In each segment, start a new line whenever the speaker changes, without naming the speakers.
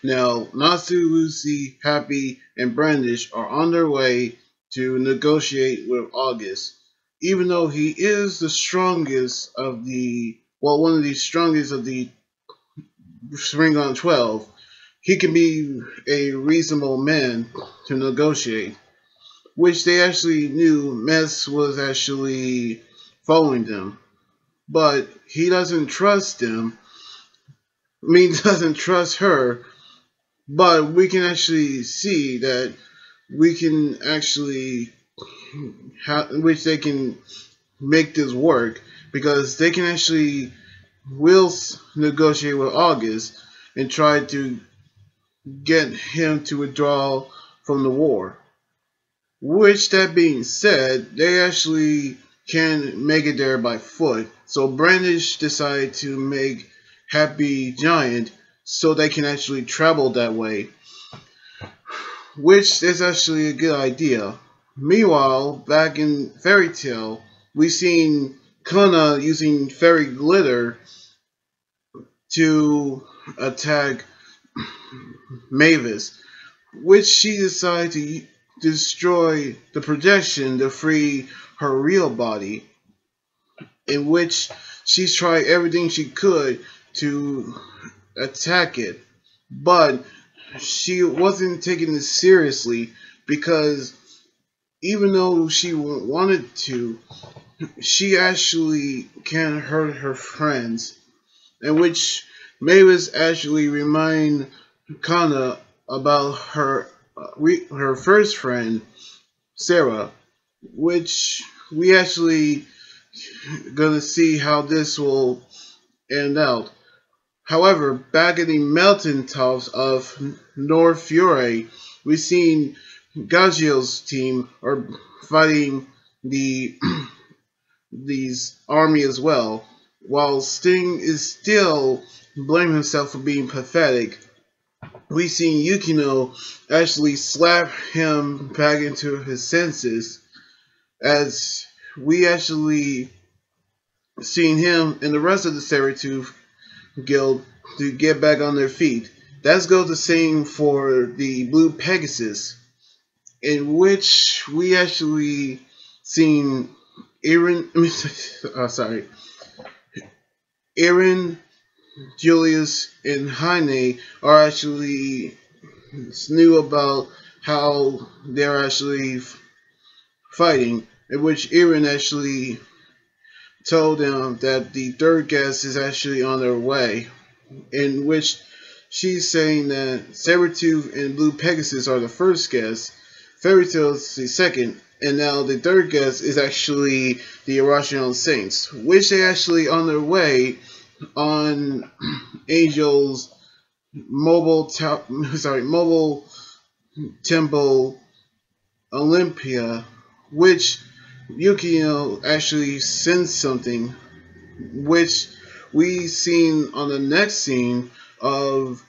Now, Natsu, Lucy, Happy, and Brandish are on their way to negotiate with August. Even though he is the strongest of the, well, one of the strongest of the Spring on 12, he can be a reasonable man to negotiate, which they actually knew Mess was actually following them. But he doesn't trust them. I mean, doesn't trust her. But we can actually see that we can actually, which they can make this work because they can actually will negotiate with August and try to get him to withdraw from the war. Which, that being said, they actually can make it there by foot. So Brandish decided to make Happy Giant so they can actually travel that way, which is actually a good idea. Meanwhile, back in Fairy Tale, we seen Kana using fairy glitter to attack Mavis, which she decided to destroy the projection to free her real body, in which she's tried everything she could to attack it, but she wasn't taking it seriously because even though she wanted to, she actually can hurt her friends, in which Mavis actually remind Kana about her first friend Sarah, which we actually gonna see how this will end out. However, back in the mountaintops of North Fury, we've seen Gajeel's team are fighting the these army as well, while Sting is still blaming himself for being pathetic. We seen Yukino actually slap him back into his senses, as we actually seen him and the rest of the Sabertooth Guild to get back on their feet. That's goes the same for the Blue Pegasus, in which we actually seen Aaron. Aaron, Julius, and Heine are actually knew about how they're actually fighting, in which Aaron actually told them that the third guest is actually on their way, in which she's saying that Sabretooth and Blue Pegasus are the first guests, Fairy Tail's the second, and now the third guest is actually the Irrational Saints, which they actually on their way on Angel's mobile temple Olympia, which Yukino actually sends something, which we seen on the next scene of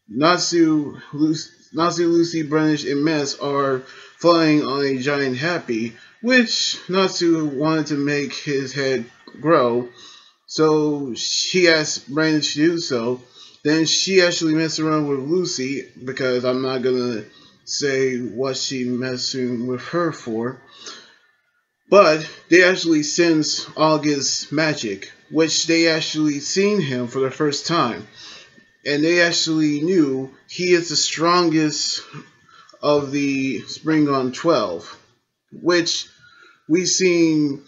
Natsu, Lucy, Brandish, and Mess are flying on a giant happy, which Natsu wanted to make his head grow, so she asked Brandish to do so. Then she actually messed around with Lucy, because I'm not gonna say what she messing with her for. But they actually sense August's magic, which they actually seen him for the first time. And they actually knew he is the strongest of the Spring on 12, which we seen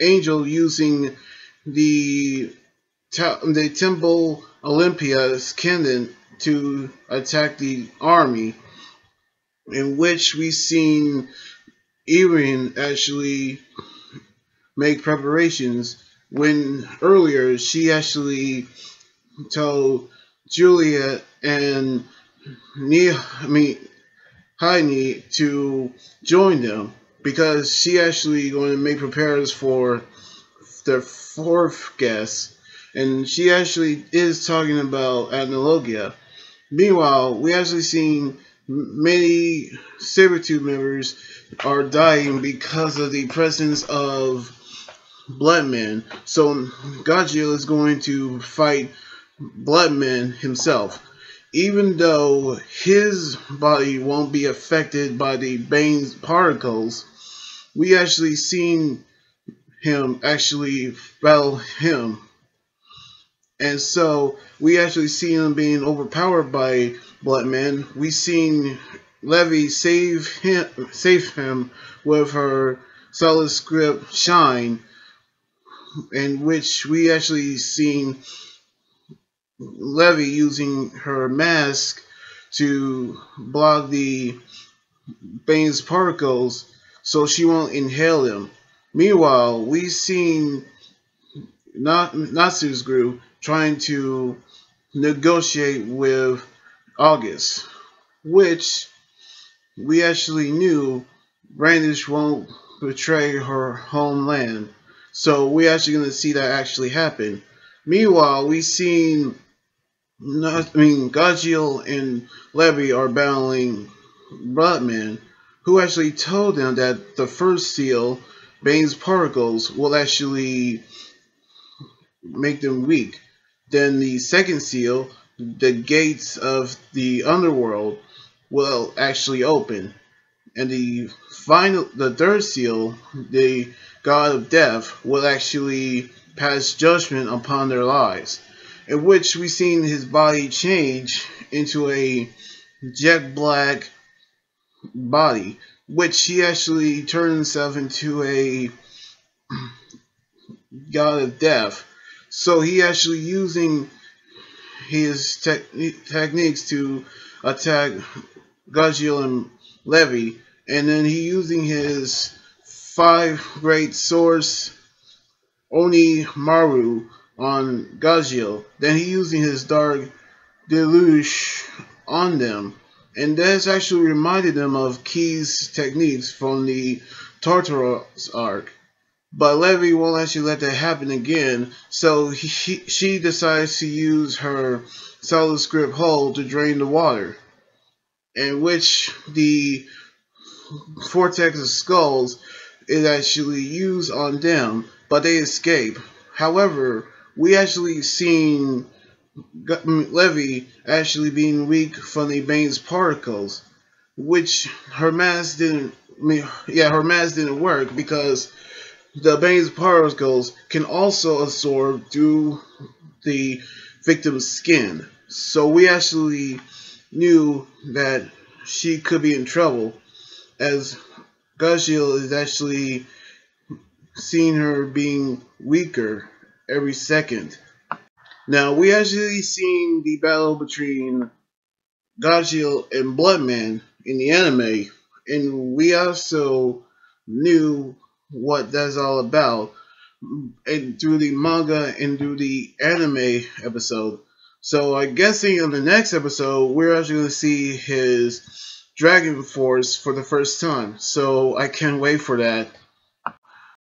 Angel using the Temple Olympia's cannon to attack the army, in which we seen Erin actually make preparations when earlier she actually told Julia and Heine to join them, because she actually going to make prepares for the fourth guest, and she actually is talking about Analogia. Meanwhile, we actually seen many Sabretooth members are dying because of the presence of Bloodman. So Gajeel is going to fight Bloodman himself. Even though his body won't be affected by the Bane's particles, we actually seen him actually battle him. And so we actually see him being overpowered by Bloodman. We seen Levy save him with her solid script Shine, in which we actually seen Levy using her mask to block the Bane's particles so she won't inhale them. Meanwhile, we seen Natsu's group trying to negotiate with August, which we actually knew Brandish won't betray her homeland. So we're actually going to see that actually happen. Meanwhile, we seen Gajeel and Levy are battling Bloodman, who actually told them that the first seal, Bane's particles, will actually make them weak. Then the second seal, the gates of the underworld, will actually open. And the third seal, the god of death, will actually pass judgment upon their lives. In which we seen his body change into a jet black body, which he actually turned himself into a god of death. So he actually using his techniques to attack Gajeel and Levy, and then he using his 5 great swords Oni Maru on Gajeel. Then he using his dark deluge on them, and that's actually reminded them of Key's techniques from the Tartarus arc. But Levy won't actually let that happen again, so she decides to use her solid script hole to drain the water, in which the vortex of skulls is actually used on them, but they escape. However, we actually seen Levy actually being weak from the Bane's particles, which her mask didn't. Her mask didn't work because the Bane's particles can also absorb through the victim's skin. So we actually knew that she could be in trouble, as Gajeel is actually seeing her being weaker every second. Now, we actually seen the battle between Gajeel and Bloodman in the anime, and we also knew what that's all about and through the manga and through the anime episode. So I'm guessing in the next episode we're actually going to see his Dragon Force for the first time. So I can't wait for that.